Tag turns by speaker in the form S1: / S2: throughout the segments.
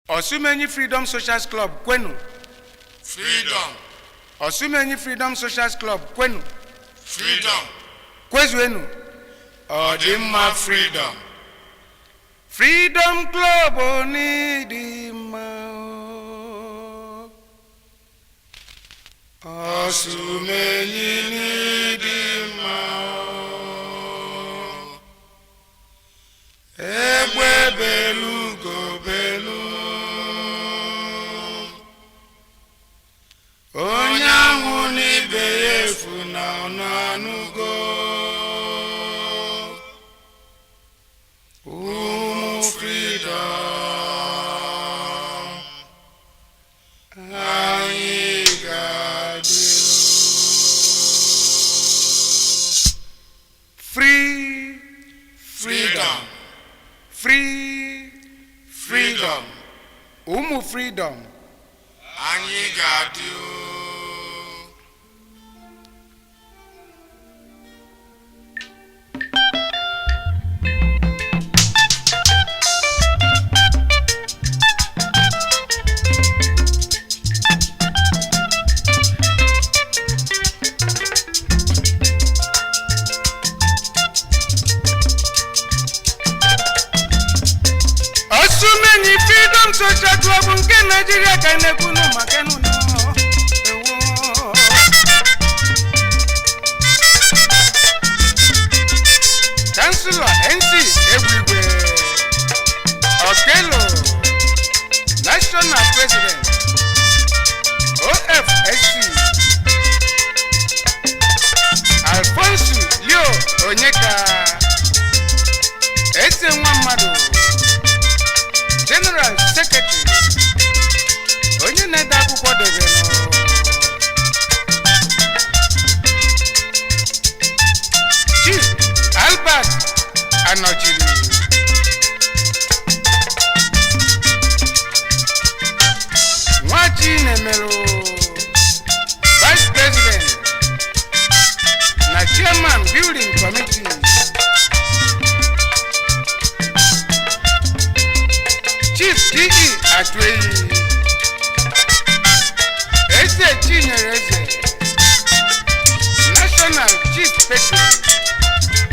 S1: Osumenyi Freedom Social Club kwenu.
S2: Freedom.
S1: Osumenyi Freedom Social Club kwenu.
S2: Freedom.
S1: Kwezuenu.
S2: Odimma freedom.
S1: Freedom Club onidima.
S2: Osumenyi nidima. Egbe belu go belu. Onyangu ni beyefu na onanugo. Freedom. I got you.
S1: Free.
S2: Freedom.
S1: Free.
S2: Freedom.
S1: Freedom.
S2: I got you.
S1: Osumenyi Freedom Social Club nke Nigeria ka na-ekwunu maka enu no. Councilor NC Egwigwe Okelo National President OFSC Alfonso Leo Onyeka Eze nwa mmadụ General Secretary onye na-ede akwụkwọ debere Chief Albert Anochiri Nwachi Nemero Vice President na Chairman Building Committee Chief G.E. Atweyi Eze Chinyere Eze National Chief Patron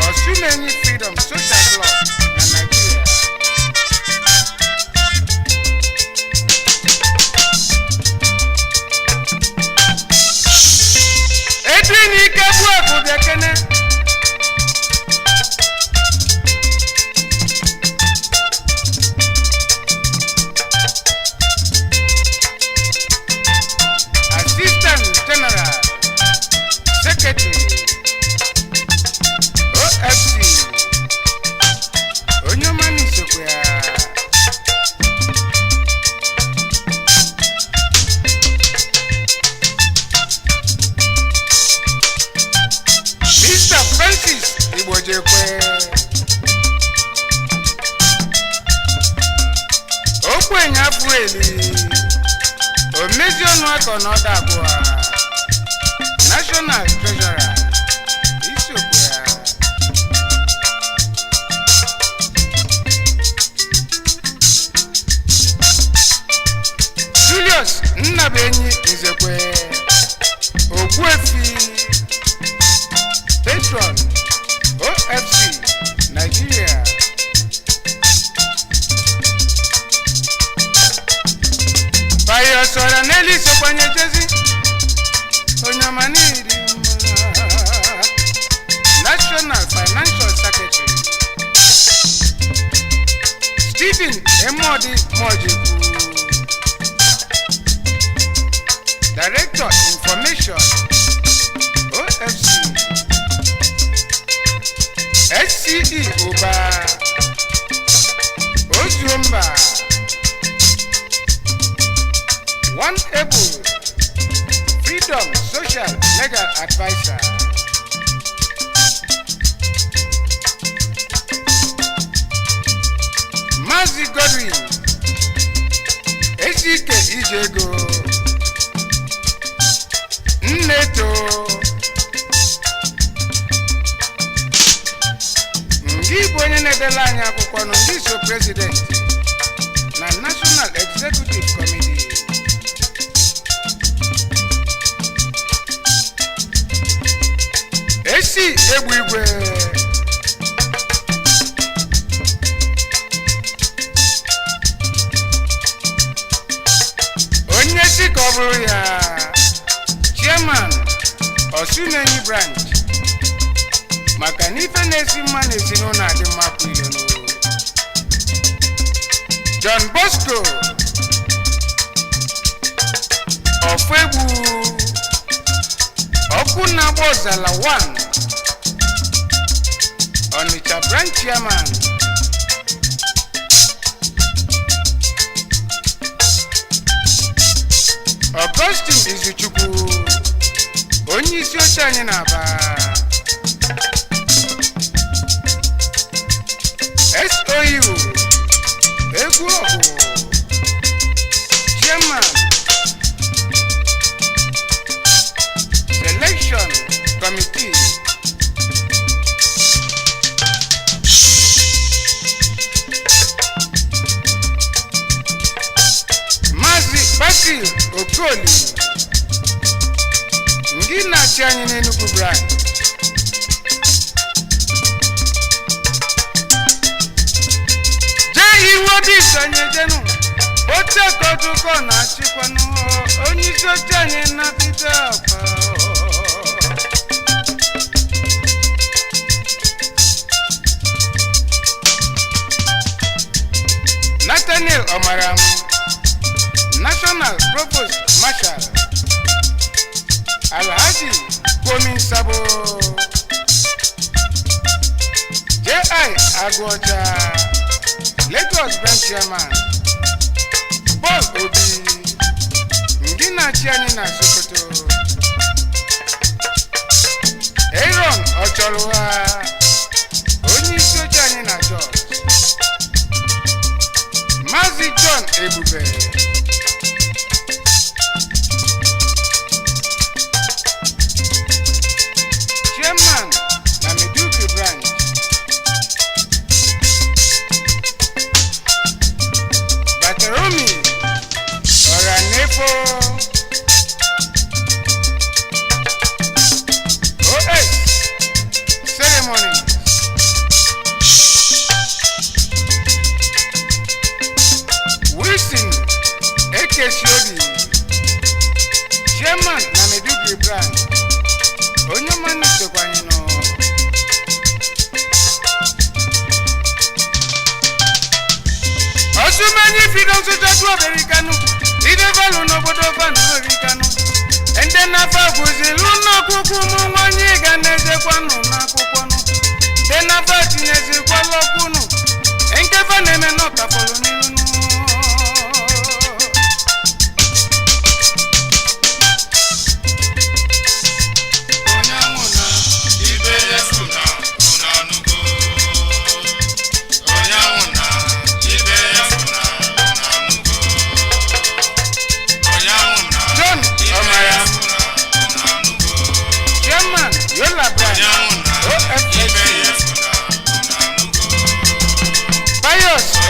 S1: Osumenyi Freedom Social Club na Nigeria. Edwin Ikebu Akubekene Assistant General Secretary OFC Onyomani Sokwea Mr. Francis Igbojekwe Okwenye Afueli Omezionu Akonoda Abua National Treasurer Isokwea Julius Nnabenyi Nzekwe Ogbuefi Patron OFC Nigeria Bayo Sora Nelly Sokwanye Jezi Onyamani National Financial Secretary Stephen Emodi Mojiku Director Information OFC SCE Oba Ozuomba One Able Freedom Social Legal Advisor Mazi Godwin Ejike Ijego Nneto Ndị bụ onye na-edela anyị akwụkwọ nọ ndị so president na National Executive egbu igwe onye si ka ọ bụrụ ya chairman Osumenyi branch maka na ife na-esi mma n'ezinụlọ adị mma kwa ilo John Bosco Ofegbu ọkụ na-agba ọzala 1 Onitsha branch chairman Augustine Izuchukwu onye isi oche anyị na-aba SOU egwu ọgụ chairman selection committee Maazị Bakri Okoli ndị na-achị anyị n'Enugu branch jee iwu obi sonye jenu oche kotuko na-achịkwanụ onye isi oche anyị na-apịta ọkpa Nathaniel Omaram National Provost Marshal Alhaji Komin Sabo J.I. Agwocha Lagos Branch Chairman Paul Obi ndị na-achị anyị na Sokoto Aaron Ocholuwa onye isi oche anyị na Jos Maazị John Ebube Chairman na Medugri branch Bateromi Oranefo OS Ceremony Wilson Ekeshiobi Chairman na Medugri branch onye mmanụ sokwanye nọ Osumenyi freedom society Americanu ide valụ n'obodo van Americanu ndị na-afa bụzilu n'ọkụkụ ụmụ nwanyị ga na-ezekwanụ n'akwụkwọnụ ndị na-afa tinyezikwala ọkwụnụ nkefa na-eme n'ọkafọlụ n'iru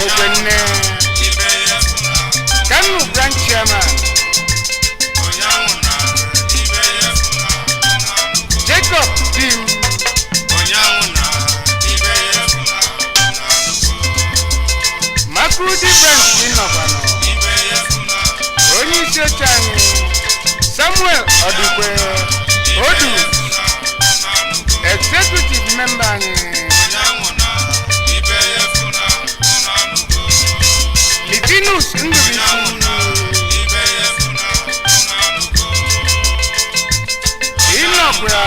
S1: Ogwenne Kanu branch chairman Jacob Dim Makrudi branch Inobano onye isi oche anyị Samuel Odukwe Odu executive member anyị Livinus Ndubisi Inobra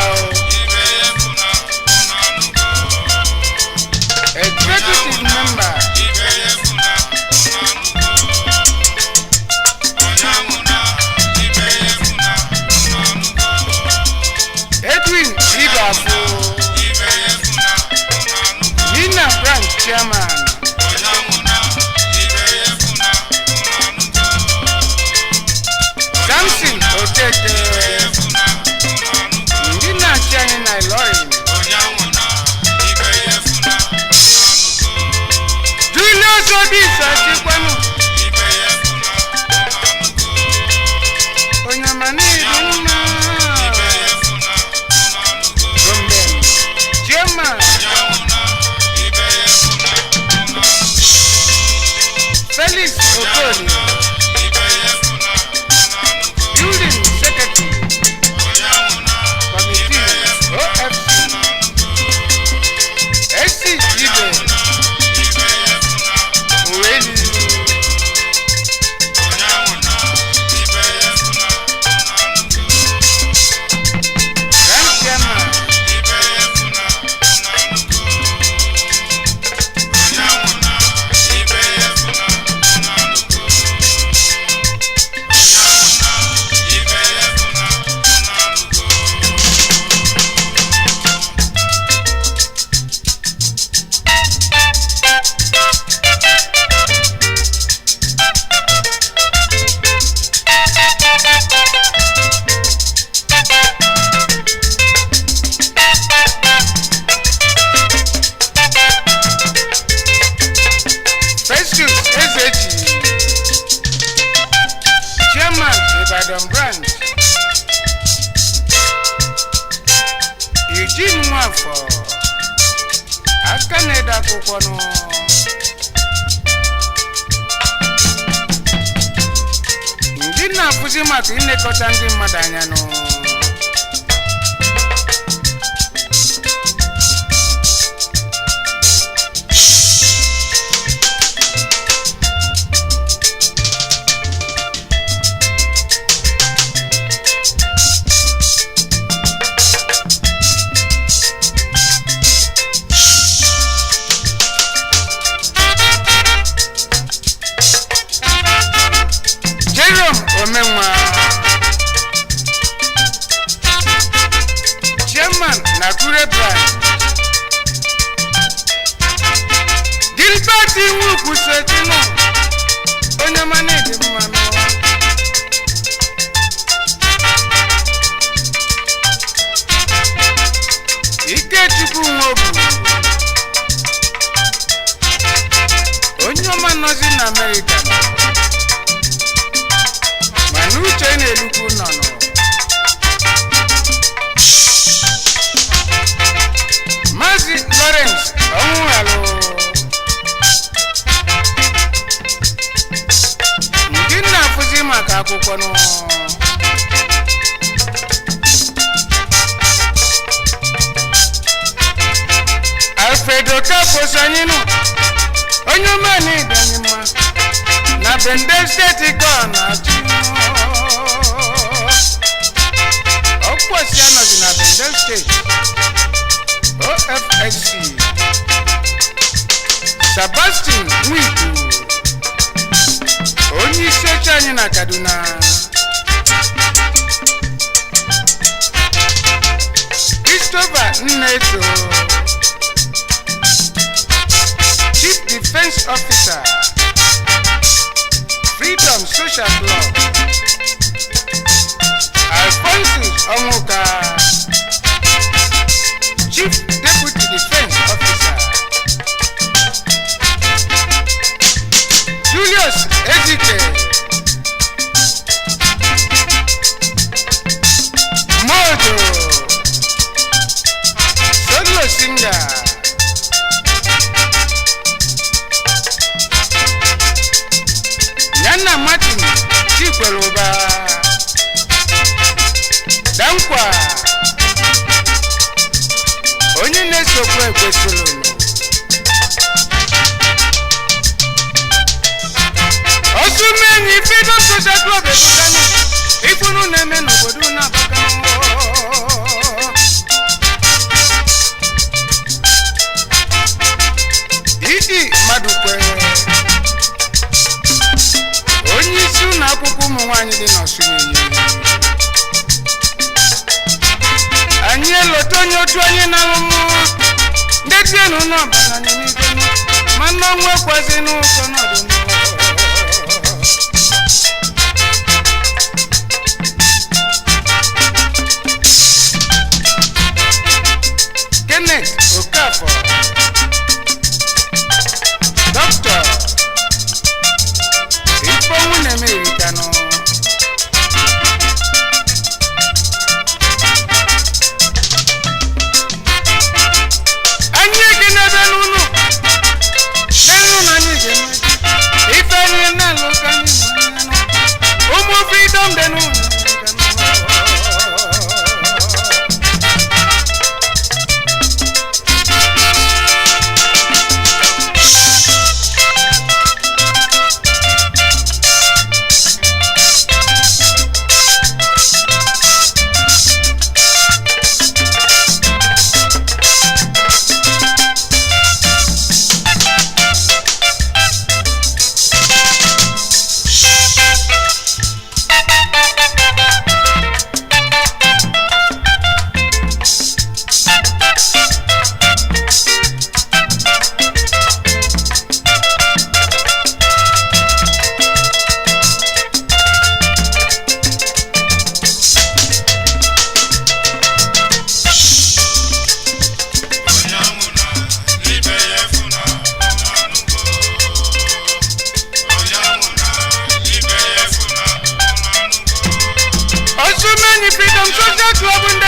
S1: executive member Edwin Ibafu Nina branch chairman Samson Okeke ndị na-achị anyị na Ilorin Julius Obis achịkwanụ onye ọma na-eri mma Gomben Okoli, Building Secretary, Committee OFC, SC Ibe, Uweli, Grand Chairman, Festus Ezeji, Chairman Ibadan Branch, Eugene Nwafọ, aka na-ede akwụkwọ nụ. Ndị na-akụzi maka ilekọta ndị mmadụ anya nụ. Jerome Omenwa, Chairman Nakure Branch, Gilbert Iwuku Setino, onye manege mmanụ. Ikechukwu Nwobu, onye ọma nọzi na America. Uche na-elukwu nọ nọ. Maazị Lawrence Onwualu, ndị na-akụzi maka akwụkwọ nọ. Alfredo Kapos anyị nọ, onye ọma na-ịdanye mma na Bendel Steeti ka ọ na-achị. Ọkwụsị anọghị na Bendel State OFSC. Sebastian Nwiku, onye isi oche anyị na Kaduna. Christopher Nneto, Chief Defense Officer, Freedom Social Club. Alphonsus Onwuka, Chief Deputy Defense Officer. Julius Ezike, Mojo, Solo Singer, Nana Martin Chikweluba, Dankwa, onye na-esokwa ekwesịrị. Osumenyi Freedom Social Club ebukanu, ifunu na-eme n'obodo na-abakanu. Idi Madukwe, onye isi ụlọ akwụkwọ ụmụ nwaanyị dị n'Osumenyi. Anyị elote onye otu onye na-alụmụ ndị tienu n'ọbara anyị n'ibe nụ, ma n'ọnwa ekwazi n'ụkọ n'ọdụ nụ. Kenneth Okafor, Dr. Ifeonwu na-emerikano. Anyị gị n'ebe n'ụlọ, n'elu na anyị ga-eme. bụ ndị